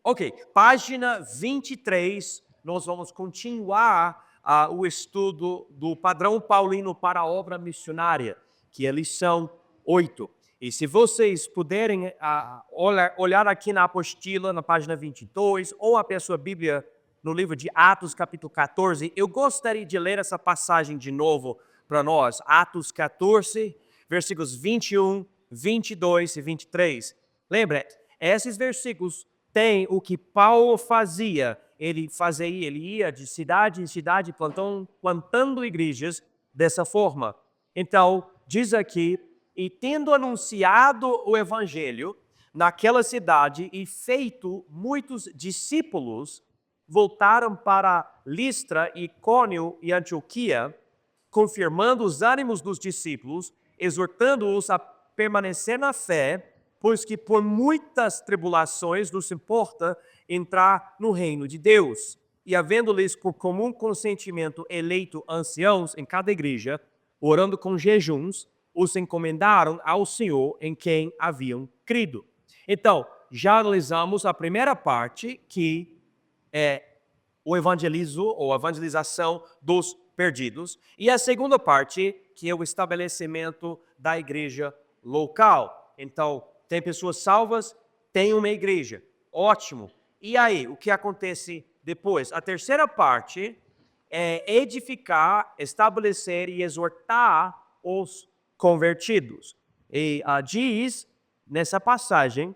Ok, página 23, nós vamos continuar o estudo do padrão paulino para a obra missionária, que é lição 8. E se vocês puderem olhar aqui na apostila, na página 22, ou abrir a sua Bíblia no livro de Atos, capítulo 14, eu gostaria de ler essa passagem de novo para nós. Atos 14, versículos 21, 22 e 23. Lembra, esses versículos tem o que Paulo fazia. Ele ia de cidade em cidade plantando igrejas dessa forma. Então, diz aqui, e tendo anunciado o evangelho naquela cidade e feito muitos discípulos, voltaram para Listra, Icônio e Antioquia, confirmando os ânimos dos discípulos, exortando-os a permanecer na fé, pois que por muitas tribulações nos importa entrar no reino de Deus. E havendo-lhes por comum consentimento eleito anciãos em cada igreja, orando com jejuns, os encomendaram ao Senhor em quem haviam crido. Então, já analisamos a primeira parte, que é o evangelismo ou a evangelização dos perdidos, e a segunda parte, que é o estabelecimento da igreja local. Então, tem pessoas salvas, tem uma igreja. Ótimo. E aí, o que acontece depois? A terceira parte é edificar, estabelecer e exortar os convertidos. E diz nessa passagem,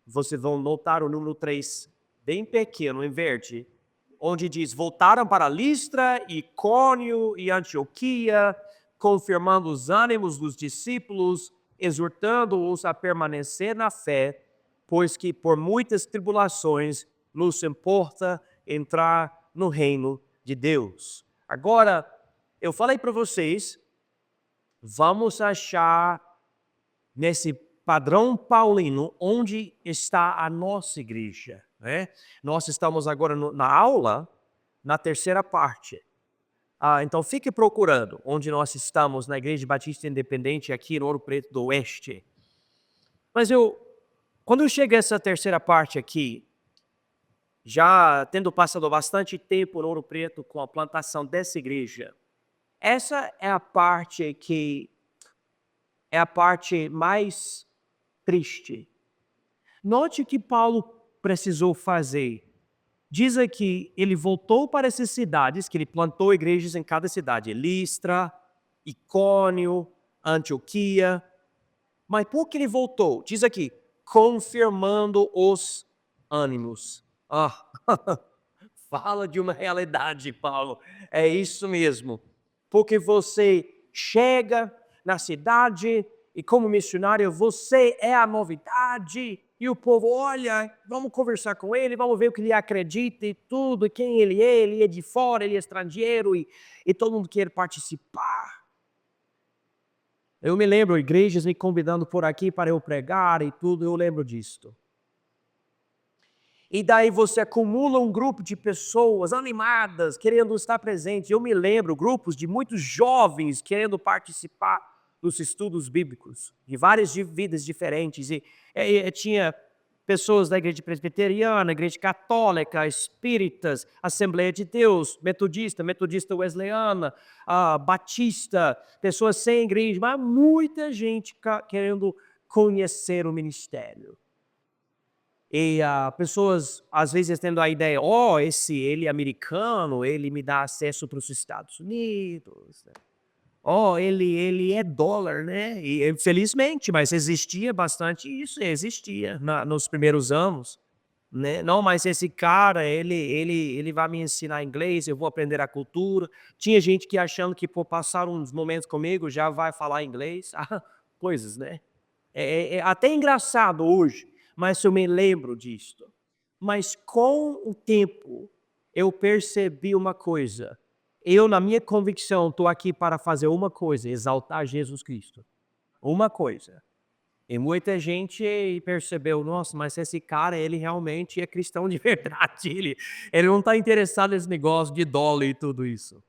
vocês vão notar o número 3 bem pequeno em verde, onde diz, voltaram para Listra, Icônio e Antioquia, confirmando os ânimos dos discípulos, exortando-os a permanecer na fé, pois que por muitas tribulações nos importa entrar no reino de Deus. Agora, eu falei para vocês, vamos achar nesse padrão paulino onde está a nossa igreja. Né? Nós estamos agora na aula, na terceira parte. Então fique procurando onde nós estamos na Igreja Batista Independente aqui no Ouro Preto do Oeste. Mas quando eu chego a essa terceira parte aqui, já tendo passado bastante tempo no Ouro Preto com a plantação dessa igreja, essa é a parte que é a parte mais triste. Note o que Paulo precisou fazer. Diz aqui, ele voltou para essas cidades, que ele plantou igrejas em cada cidade. Listra, Icônio, Antioquia. Mas por que ele voltou? Diz aqui, confirmando os ânimos. Fala de uma realidade, Paulo. É isso mesmo. Porque você chega na cidade e como missionário você é a novidade e o povo, olha, vamos conversar com ele, vamos ver o que ele acredita e tudo, quem ele é de fora, ele é estrangeiro e todo mundo quer participar. Eu me lembro, igrejas me convidando por aqui para eu pregar e tudo, eu lembro disso. E daí você acumula um grupo de pessoas animadas, querendo estar presente. Eu me lembro, grupos de muitos jovens querendo participar dos estudos bíblicos, de várias vidas diferentes. E tinha pessoas da igreja presbiteriana, igreja católica, espíritas, Assembleia de Deus, metodista wesleyana, batista, pessoas sem igreja, mas muita gente querendo conhecer o ministério. E pessoas, às vezes, tendo a ideia, ele é americano, ele me dá acesso para os Estados Unidos. Né? Ele é dólar, né? E, felizmente, mas existia bastante isso, existia nos primeiros anos. Né? Não, mas esse cara, ele vai me ensinar inglês, eu vou aprender a cultura. Tinha gente que achando que por passar uns momentos comigo já vai falar inglês. Coisas, né? É até engraçado hoje, mas eu me lembro disto. Mas com o tempo, eu percebi uma coisa. Eu, na minha convicção, estou aqui para fazer uma coisa, exaltar Jesus Cristo. Uma coisa. E muita gente percebeu, nossa, mas esse cara, ele realmente é cristão de verdade. Ele não está interessado nesse negócio de dólar e tudo isso.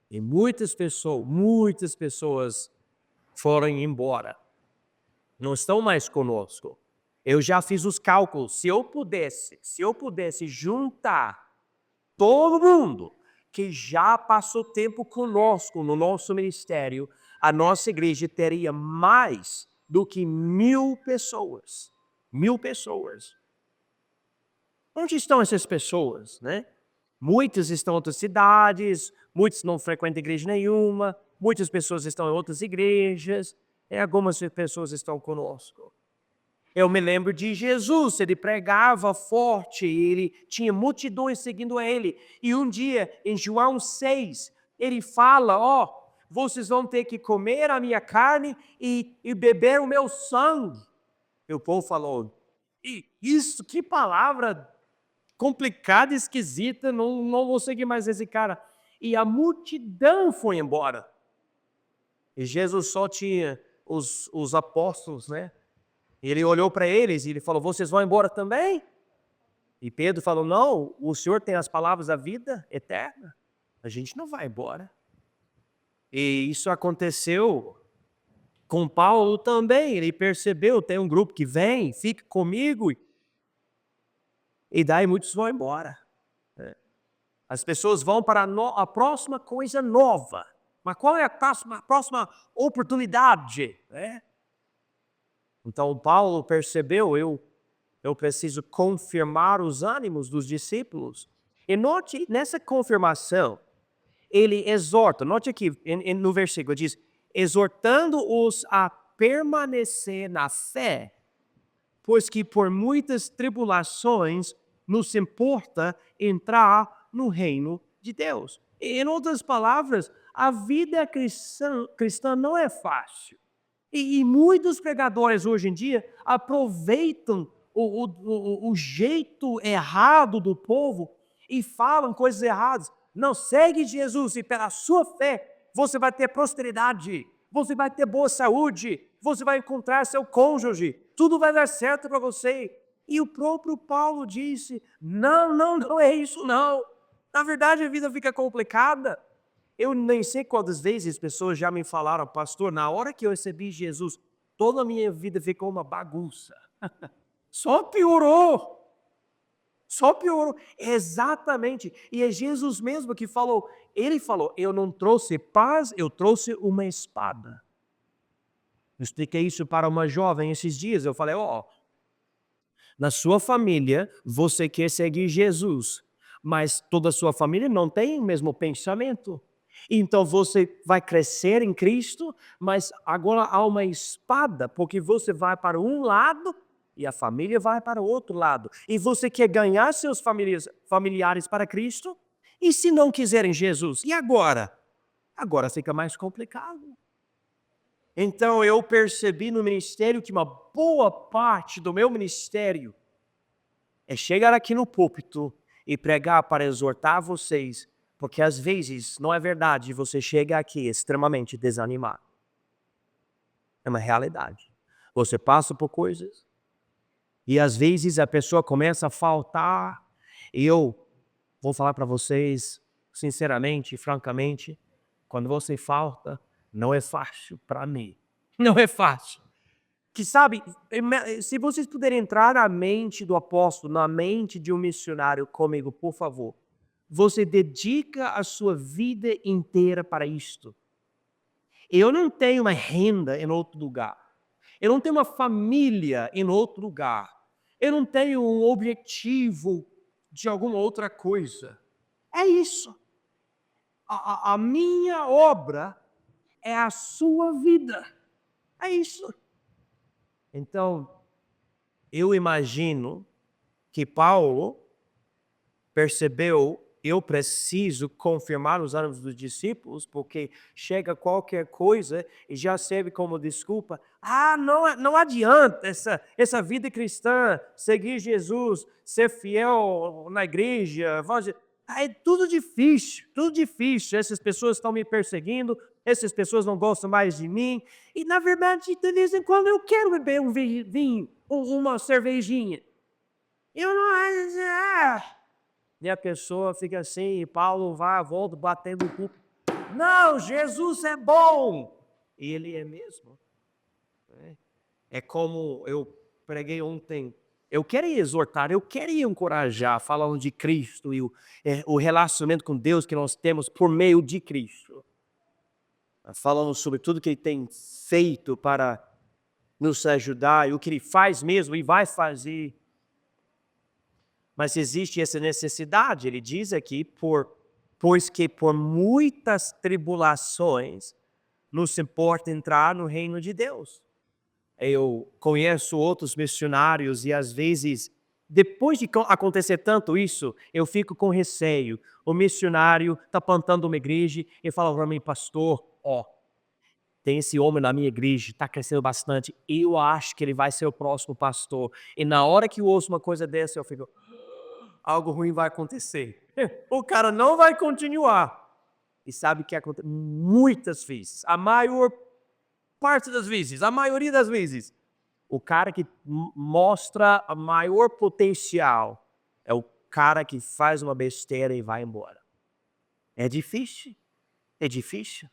E muitas pessoas foram embora. Não estão mais conosco. Eu já fiz os cálculos. Se eu pudesse juntar todo mundo que já passou tempo conosco no nosso ministério, a nossa igreja teria mais do que 1.000 pessoas. 1.000 pessoas. Onde estão essas pessoas, né? Muitas estão em outras cidades, muitos não frequentam igreja nenhuma, muitas pessoas estão em outras igrejas, e algumas pessoas estão conosco. Eu me lembro de Jesus, ele pregava forte, ele tinha multidões seguindo ele. E um dia, em João 6, ele fala, vocês vão ter que comer a minha carne e beber o meu sangue. E o povo falou, isso, que palavra complicada, esquisita, não vou seguir mais esse cara. E a multidão foi embora. E Jesus só tinha os apóstolos, né? Ele olhou para eles e ele falou, vocês vão embora também? E Pedro falou, não, o Senhor tem as palavras da vida eterna. A gente não vai embora. E isso aconteceu com Paulo também. Ele percebeu, tem um grupo que vem, fica comigo. E daí muitos vão embora. As pessoas vão para a próxima coisa nova. Mas qual é a próxima oportunidade? Então Paulo percebeu, eu preciso confirmar os ânimos dos discípulos. E note, nessa confirmação, ele exorta, note aqui no versículo, diz, exortando-os a permanecer na fé, pois que por muitas tribulações nos importa entrar no reino de Deus. Em outras palavras, a vida cristã não é fácil. E muitos pregadores hoje em dia aproveitam o jeito errado do povo e falam coisas erradas. Não, segue Jesus e pela sua fé você vai ter prosperidade, você vai ter boa saúde, você vai encontrar seu cônjuge, tudo vai dar certo para você. E o próprio Paulo disse, não é isso não. Na verdade a vida fica complicada. Eu nem sei quantas vezes as pessoas já me falaram, pastor, na hora que eu recebi Jesus, toda a minha vida ficou uma bagunça. Só piorou. Só piorou. Exatamente. E é Jesus mesmo que falou. Ele falou, eu não trouxe paz, eu trouxe uma espada. Eu expliquei isso para uma jovem esses dias. Eu falei, na sua família você quer seguir Jesus, mas toda a sua família não tem o mesmo pensamento. Então você vai crescer em Cristo, mas agora há uma espada, porque você vai para um lado e a família vai para o outro lado. E você quer ganhar seus familiares para Cristo? E se não quiserem Jesus? E agora? Agora fica mais complicado. Então eu percebi no ministério que uma boa parte do meu ministério é chegar aqui no púlpito e pregar para exortar vocês, porque às vezes não é verdade, você chega aqui extremamente desanimado. É uma realidade. Você passa por coisas e às vezes a pessoa começa a faltar. E eu vou falar para vocês sinceramente e francamente, quando você falta, não é fácil para mim. Não é fácil. Que sabe, se vocês puderem entrar na mente do apóstolo, na mente de um missionário comigo, por favor. Você dedica a sua vida inteira para isto. Eu não tenho uma renda em outro lugar. Eu não tenho uma família em outro lugar. Eu não tenho um objetivo de alguma outra coisa. É isso. A minha obra é a sua vida. É isso. Então, eu imagino que Paulo percebeu, eu preciso confirmar os ânimos dos discípulos, porque chega qualquer coisa e já serve como desculpa. Não adianta essa vida cristã, seguir Jesus, ser fiel na igreja. É tudo difícil. Essas pessoas estão me perseguindo, essas pessoas não gostam mais de mim. E na verdade, de vez em quando eu quero beber um vinho, uma cervejinha. Eu não... E a pessoa fica assim, e Paulo vai, volta, batendo o cu. Não, Jesus é bom. E ele é mesmo. É como eu preguei ontem. Eu queria exortar, eu queria encorajar, falando de Cristo e o relacionamento com Deus que nós temos por meio de Cristo. Falando sobre tudo que Ele tem feito para nos ajudar e o que Ele faz mesmo e vai fazer. Mas existe essa necessidade, ele diz aqui, pois que por muitas tribulações nos importa entrar no reino de Deus. Eu conheço outros missionários e às vezes, depois de acontecer tanto isso, eu fico com receio. O missionário está plantando uma igreja e fala para mim, pastor, tem esse homem na minha igreja, está crescendo bastante, eu acho que ele vai ser o próximo pastor. E na hora que eu ouço uma coisa dessa, eu fico, algo ruim vai acontecer. O cara não vai continuar. E sabe o que acontece? Muitas vezes, a maior parte das vezes, a maioria das vezes, o cara que mostra a maior potencial é o cara que faz uma besteira e vai embora. É difícil. É difícil.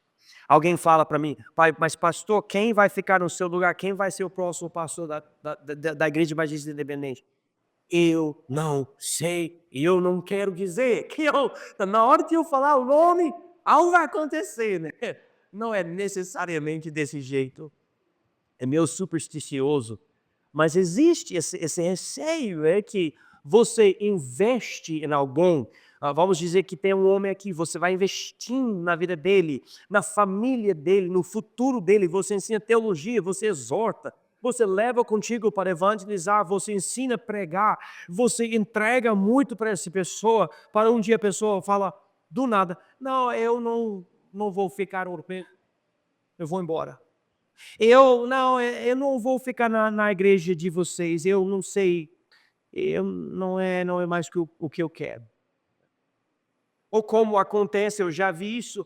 Alguém fala para mim, pai, mas pastor, quem vai ficar no seu lugar? Quem vai ser o próximo pastor da Igreja Batista Independente? Eu não sei, eu não quero dizer que na hora de eu falar o nome, algo vai acontecer, né? Não é necessariamente desse jeito. É meio supersticioso. Mas existe esse receio, que você investe em alguém. Vamos dizer que tem um homem aqui, você vai investindo na vida dele, na família dele, no futuro dele. Você ensina teologia, você exorta. Você leva contigo para evangelizar, você ensina a pregar, você entrega muito para essa pessoa, para um dia a pessoa fala, do nada, não, eu não vou ficar europeu, eu vou embora. Eu não vou ficar na igreja de vocês, eu não sei, não é mais o que eu quero. Ou como acontece, eu já vi isso,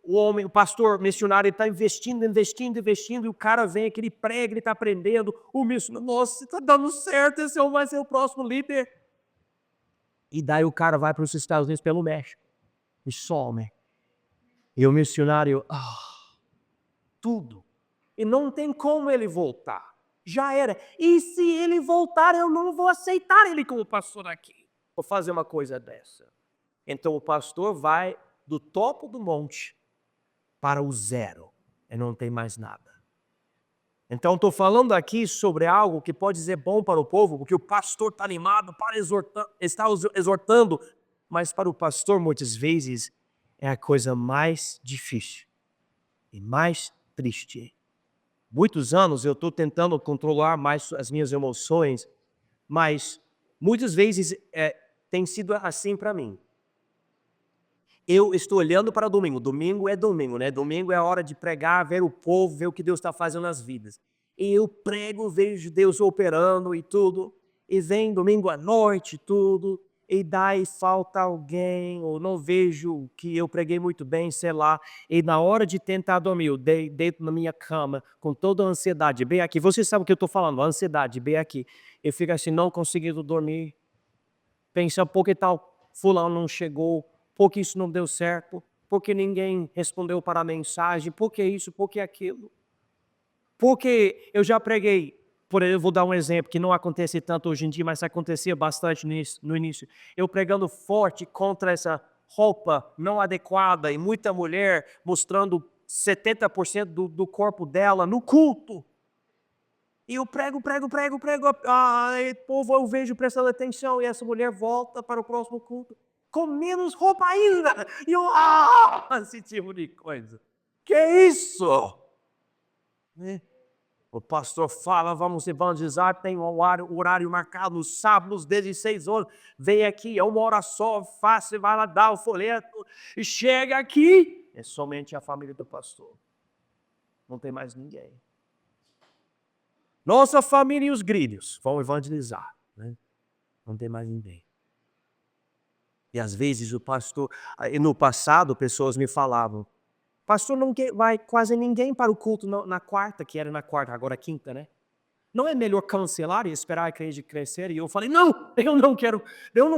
o pastor missionário está investindo, e o cara vem aqui, ele prega, ele está aprendendo, o missionário, nossa, está dando certo, esse vai ser o próximo líder. E daí o cara vai para os Estados Unidos pelo México, e some. E o missionário, tudo. E não tem como ele voltar. Já era. E se ele voltar, eu não vou aceitar ele como pastor aqui. Vou fazer uma coisa dessa. Então o pastor vai do topo do monte para o zero, e não tem mais nada. Então estou falando aqui sobre algo que pode ser bom para o povo, porque o pastor está animado, está exortando, mas para o pastor muitas vezes é a coisa mais difícil e mais triste. Muitos anos eu estou tentando controlar mais as minhas emoções, mas muitas vezes tem sido assim para mim. Eu estou olhando para domingo. Domingo é domingo, né? Domingo é a hora de pregar, ver o povo, ver o que Deus está fazendo nas vidas. E eu prego, vejo Deus operando e tudo. E vem domingo à noite, tudo. E daí falta alguém, ou não vejo que eu preguei muito bem, sei lá. E na hora de tentar dormir, eu deito na minha cama com toda a ansiedade. Bem aqui, você sabe o que eu estou falando, a ansiedade, bem aqui. Eu fico assim, não conseguindo dormir. Pensa, por que tal fulano não chegou? Por que isso não deu certo? Por que ninguém respondeu para a mensagem? Por que isso? Por que aquilo? Porque eu já preguei, eu vou dar um exemplo que não acontece tanto hoje em dia, mas acontecia bastante no início. Eu pregando forte contra essa roupa não adequada e muita mulher mostrando 70% do corpo dela no culto. E eu prego, o povo eu vejo prestando atenção e essa mulher volta para o próximo culto com menos roupa ainda. E eu, esse tipo de coisa. Que isso? O pastor fala, vamos evangelizar, tem um horário marcado nos sábados, 16 horas. Vem aqui, é 1 hora só, faça, vai lá dar o folheto. E chega aqui, é somente a família do pastor. Não tem mais ninguém. Nossa família e os grilhos vão evangelizar. Né? Não tem mais ninguém. E às vezes o pastor, no passado pessoas me falavam, pastor, não vai quase ninguém para o culto na quarta, que era na quarta, agora quinta, né? Não é melhor cancelar e esperar a igreja crescer? E eu falei, não, eu não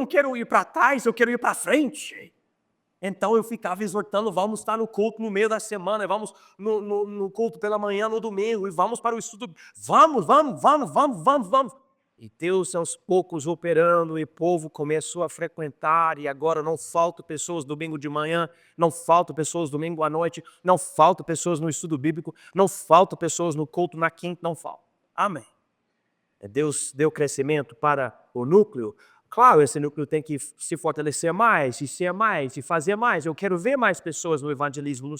quero ir para trás, eu quero ir para frente. Então eu ficava exortando, vamos estar no culto no meio da semana, vamos no culto pela manhã, no domingo, e vamos para o estudo. Vamos. E Deus aos poucos operando, e o povo começou a frequentar, e agora não faltam pessoas domingo de manhã, não faltam pessoas domingo à noite, não faltam pessoas no estudo bíblico, não faltam pessoas no culto na quinta, não faltam. Amém. Deus deu crescimento para o núcleo. Claro, esse núcleo tem que se fortalecer mais, e ser mais, e fazer mais. Eu quero ver mais pessoas no evangelismo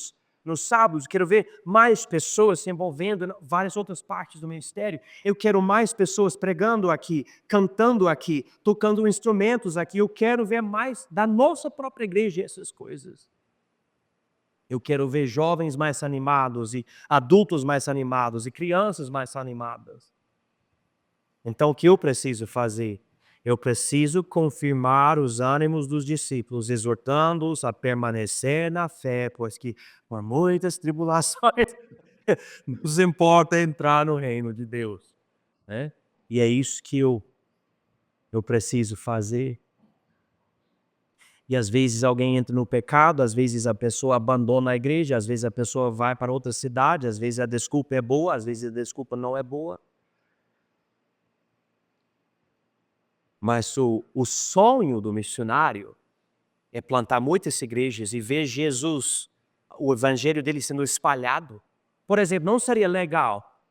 nos sábados, quero ver mais pessoas se envolvendo em várias outras partes do ministério. Eu quero mais pessoas pregando aqui, cantando aqui, tocando instrumentos aqui. Eu quero ver mais da nossa própria igreja essas coisas. Eu quero ver jovens mais animados, e adultos mais animados, e crianças mais animadas. Então, o que eu preciso fazer? Eu preciso confirmar os ânimos dos discípulos, exortando-os a permanecer na fé, pois que por muitas tribulações nos importa entrar no reino de Deus. Né? E é isso que eu preciso fazer. E às vezes alguém entra no pecado, às vezes a pessoa abandona a igreja, às vezes a pessoa vai para outra cidade, às vezes a desculpa é boa, às vezes a desculpa não é boa. Mas o sonho do missionário é plantar muitas igrejas e ver Jesus, o evangelho dele sendo espalhado. Por exemplo, não seria legal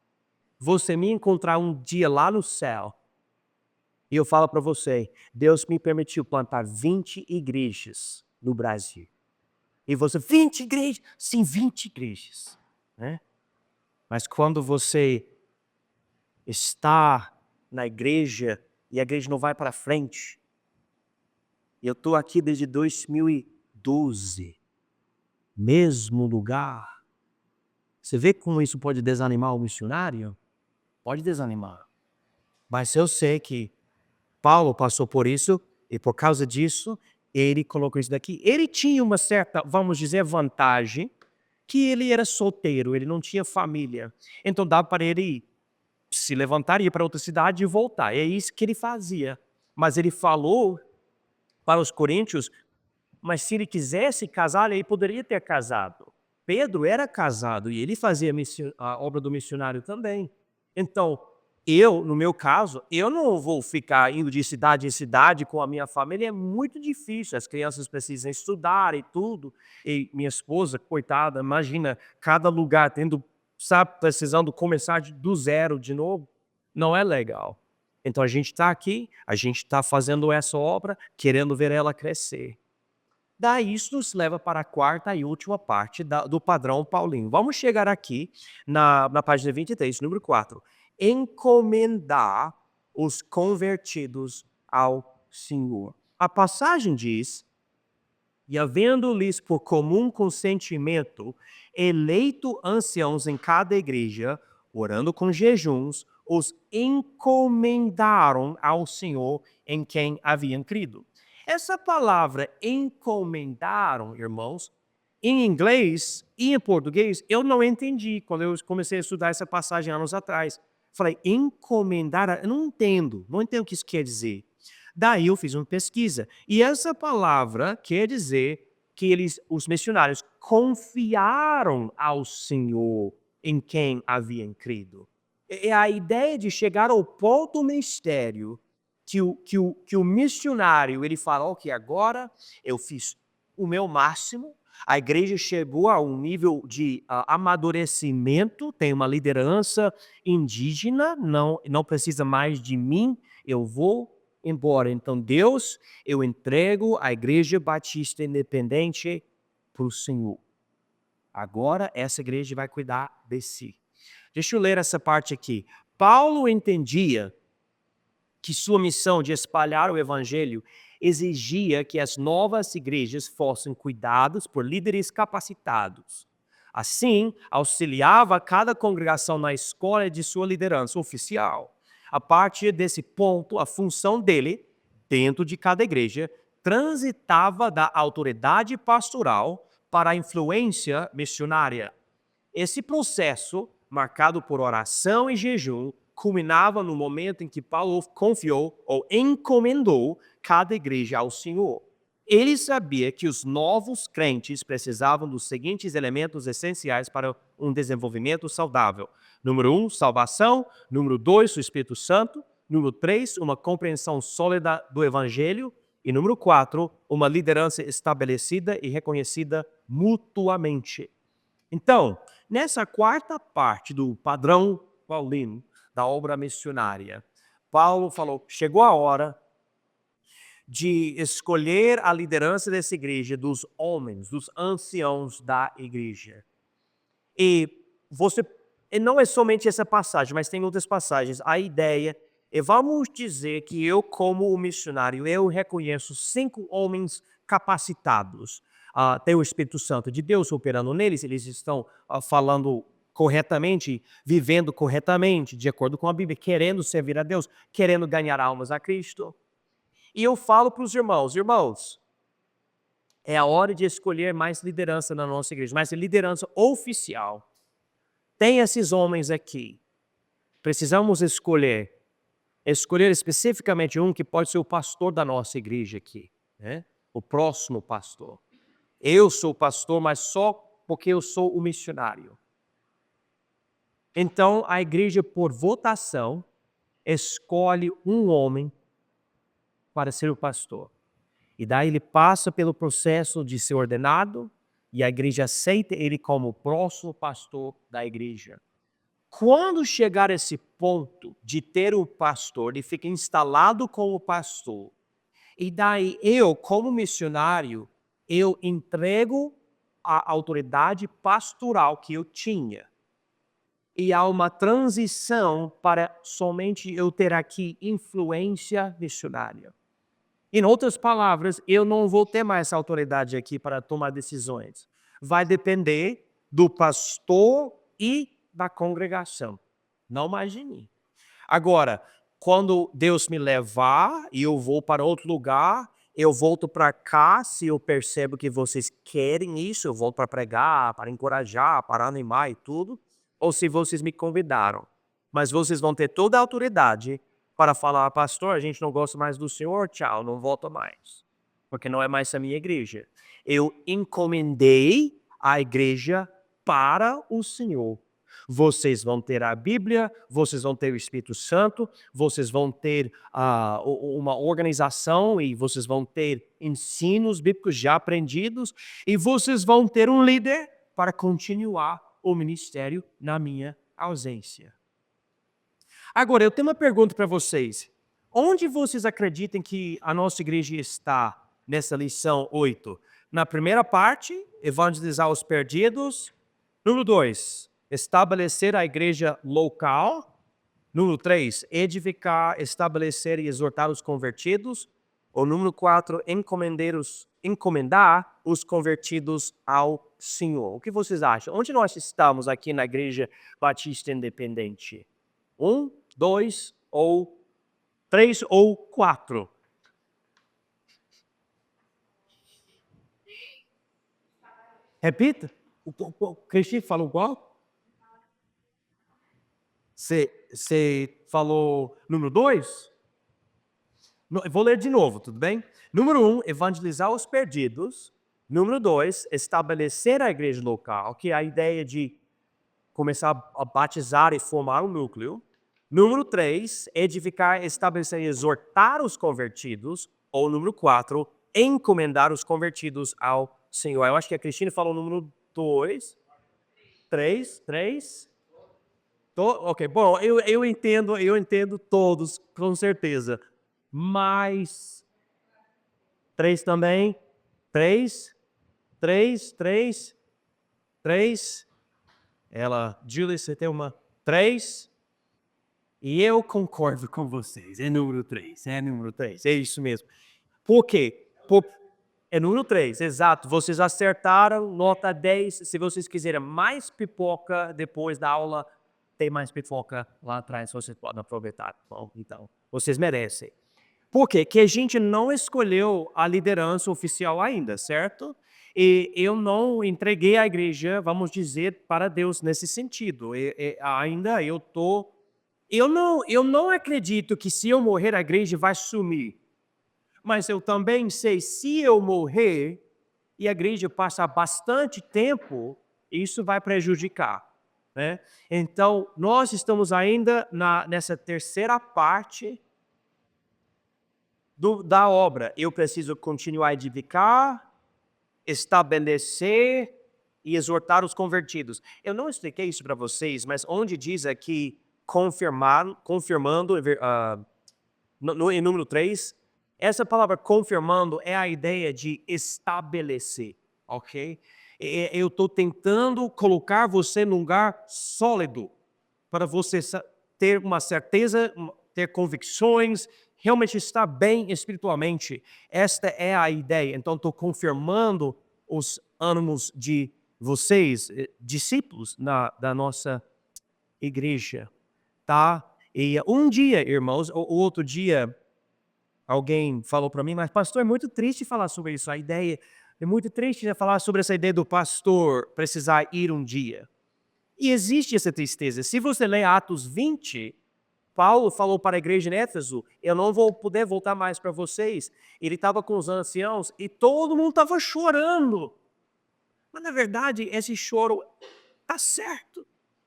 você me encontrar um dia lá no céu e eu falo para você, Deus me permitiu plantar 20 igrejas no Brasil. E você, 20 igrejas? Sim, 20 igrejas. Né? Mas quando você está na igreja e a igreja não vai para frente, eu estou aqui desde 2012, mesmo lugar. Você vê como isso pode desanimar o missionário? Pode desanimar. Mas eu sei que Paulo passou por isso, e por causa disso, ele colocou isso daqui. Ele tinha uma certa, vamos dizer, vantagem, que ele era solteiro, ele não tinha família. Então dava para ele se levantar, ir para outra cidade e voltar. É isso que ele fazia. Mas ele falou para os coríntios, mas se ele quisesse casar, ele poderia ter casado. Pedro era casado e ele fazia a obra do missionário também. Então, no meu caso, eu não vou ficar indo de cidade em cidade com a minha família, é muito difícil. As crianças precisam estudar e tudo. E minha esposa, coitada, imagina, cada lugar precisando começar do zero de novo. Não é legal. Então a gente está aqui, a gente está fazendo essa obra, querendo ver ela crescer. Daí isso nos leva para a quarta e última parte do padrão paulino. Vamos chegar aqui na página 23, número 4. Encomendar os convertidos ao Senhor. A passagem diz, e havendo-lhes por comum consentimento eleito anciãos em cada igreja, orando com jejuns, os encomendaram ao Senhor em quem haviam crido. Essa palavra encomendaram, irmãos, em inglês e em português, eu não entendi quando eu comecei a estudar essa passagem anos atrás. Falei, encomendar, eu não entendo o que isso quer dizer. Daí eu fiz uma pesquisa. E essa palavra quer dizer que os missionários confiaram ao Senhor em quem haviam crido. É a ideia de chegar ao ponto do mistério que o missionário, ele fala, ok, agora eu fiz o meu máximo, a igreja chegou a um nível de amadurecimento, tem uma liderança indígena, não precisa mais de mim, eu vou embora. Então, Deus, eu entrego a Igreja Batista Independente para o Senhor. Agora, essa igreja vai cuidar de si. Deixa eu ler essa parte aqui. Paulo entendia que sua missão de espalhar o evangelho exigia que as novas igrejas fossem cuidadas por líderes capacitados. Assim, auxiliava cada congregação na escolha de sua liderança oficial. A partir desse ponto, a função dele, dentro de cada igreja, transitava da autoridade pastoral para a influência missionária. Esse processo, marcado por oração e jejum, culminava no momento em que Paulo confiou ou encomendou cada igreja ao Senhor. Ele sabia que os novos crentes precisavam dos seguintes elementos essenciais para um desenvolvimento saudável. Número 1, salvação. Número 2, o Espírito Santo. Número 3, uma compreensão sólida do Evangelho. E número 4, uma liderança estabelecida e reconhecida mutuamente. Então, nessa quarta parte do padrão paulino da obra missionária, Paulo falou, chegou a hora de escolher a liderança dessa igreja dos homens, dos anciãos da igreja. E não é somente essa passagem, mas tem outras passagens. A ideia é, vamos dizer que eu, como o missionário, eu reconheço 5 homens capacitados. Tem o Espírito Santo de Deus operando neles, eles estão falando corretamente, vivendo corretamente, de acordo com a Bíblia, querendo servir a Deus, querendo ganhar almas a Cristo. E eu falo para os irmãos, é a hora de escolher mais liderança na nossa igreja, mais liderança oficial. Tem esses homens aqui. Precisamos escolher especificamente um que pode ser o pastor da nossa igreja aqui, né? O próximo pastor. Eu sou pastor, mas só porque eu sou o missionário. Então, a igreja, por votação, escolhe um homem para ser o pastor. E daí ele passa pelo processo de ser ordenado e a igreja aceita ele como o próximo pastor da igreja. Quando chegar esse ponto de ter o pastor, ele fica instalado como pastor, e daí eu, como missionário, eu entrego a autoridade pastoral que eu tinha. E há uma transição para somente eu ter aqui influência missionária. Em outras palavras, eu não vou ter mais essa autoridade aqui para tomar decisões. Vai depender do pastor e da congregação, não mais de mim. Agora, quando Deus me levar e eu vou para outro lugar, eu volto para cá, se eu percebo que vocês querem isso, eu volto para pregar, para encorajar, para animar e tudo, ou se vocês me convidaram. Mas vocês vão ter toda a autoridade para falar, pastor, a gente não gosta mais do senhor, tchau, não volta mais. Porque não é mais a minha igreja. Eu encomendei a igreja para o Senhor. Vocês vão ter a Bíblia, vocês vão ter o Espírito Santo, vocês vão ter uma organização e vocês vão ter ensinos bíblicos já aprendidos e vocês vão ter um líder para continuar o ministério na minha ausência. Agora, eu tenho uma pergunta para vocês. Onde vocês acreditam que a nossa igreja está nessa lição 8? Na primeira parte, evangelizar os perdidos. Número 2, estabelecer a igreja local. Número 3, edificar, estabelecer e exortar os convertidos. Ou número 4, encomendar os convertidos ao Senhor. O que vocês acham? Onde nós estamos aqui na Igreja Batista Independente? 1, 2 ou 3 ou 4? Repita. O Cristian falou qual? Você falou número 2? Vou ler de novo, tudo bem? Número 1, evangelizar os perdidos. Número 2, estabelecer a igreja local, que é a ideia de começar a batizar e formar um núcleo. Número 3, edificar, estabelecer e exortar os convertidos. Ou número 4, encomendar os convertidos ao Senhor. Eu acho que a Cristina falou o número 2. 3. Ok, bom, eu entendo todos, com certeza. Mas 3 também? 3. Julie, você tem uma 3? E eu concordo com vocês, é número 3, é isso mesmo. Por quê? É número 3, exato, vocês acertaram, nota 10, se vocês quiserem mais pipoca depois da aula, tem mais pipoca lá atrás, vocês podem aproveitar. Bom, então, vocês merecem. Por quê? Que a gente não escolheu a liderança oficial ainda, certo? E eu não entreguei a igreja, vamos dizer, para Deus nesse sentido. Ainda eu não acredito que se eu morrer a igreja vai sumir. mas eu também sei, se eu morrer e a igreja passar bastante tempo, isso vai prejudicar, né? Então, nós estamos ainda nessa terceira parte da obra. Eu preciso continuar a edificar, estabelecer e exortar os convertidos. Eu não expliquei isso para vocês, mas onde diz aqui confirmando, em número 3, essa palavra confirmando é a ideia de estabelecer, ok? Eu estou tentando colocar você num lugar sólido, para você ter uma certeza, ter convicções, realmente estar bem espiritualmente. Esta é a ideia. Então, estou confirmando os ânimos de vocês, discípulos da nossa igreja, tá? E um dia, irmãos, o outro dia, alguém falou para mim, mas pastor, é muito triste falar sobre isso. A ideia é muito triste falar sobre essa ideia do pastor precisar ir um dia. E existe essa tristeza. Se você ler Atos 20, Paulo falou para a igreja em Éfeso, eu não vou poder voltar mais para vocês. Ele estava com os anciãos e todo mundo estava chorando. Mas na verdade, esse choro está certo.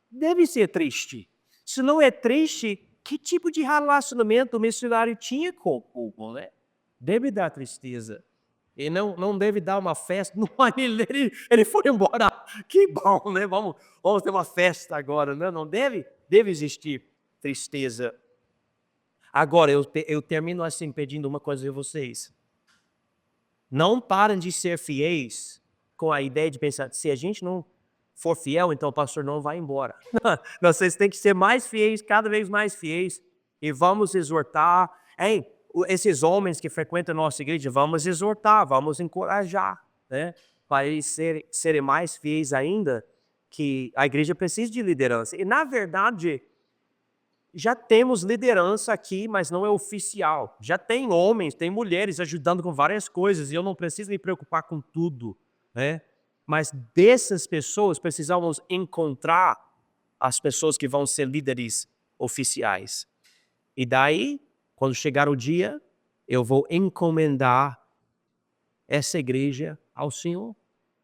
Deve ser triste. Se não é triste, que tipo de relacionamento o missionário tinha com o povo, né? Deve dar tristeza. E não deve dar uma festa. Não, ele foi embora. Que bom, né? Vamos ter uma festa agora, né? Não deve existir tristeza. Agora, eu termino assim pedindo uma coisa a vocês. Não parem de ser fiéis com a ideia de pensar, se a gente não for fiel, então o pastor não vai embora. Vocês têm que ser mais fiéis, cada vez mais fiéis, e vamos exortar. Hein? Esses homens que frequentam a nossa igreja, vamos exortar, vamos encorajar, né? Para eles serem mais fiéis ainda, que a igreja precisa de liderança. E, na verdade, já temos liderança aqui, mas não é oficial. Já tem homens, tem mulheres ajudando com várias coisas, e eu não preciso me preocupar com tudo, né? Mas dessas pessoas precisamos encontrar as pessoas que vão ser líderes oficiais. E daí, quando chegar o dia, eu vou encomendar essa igreja ao Senhor.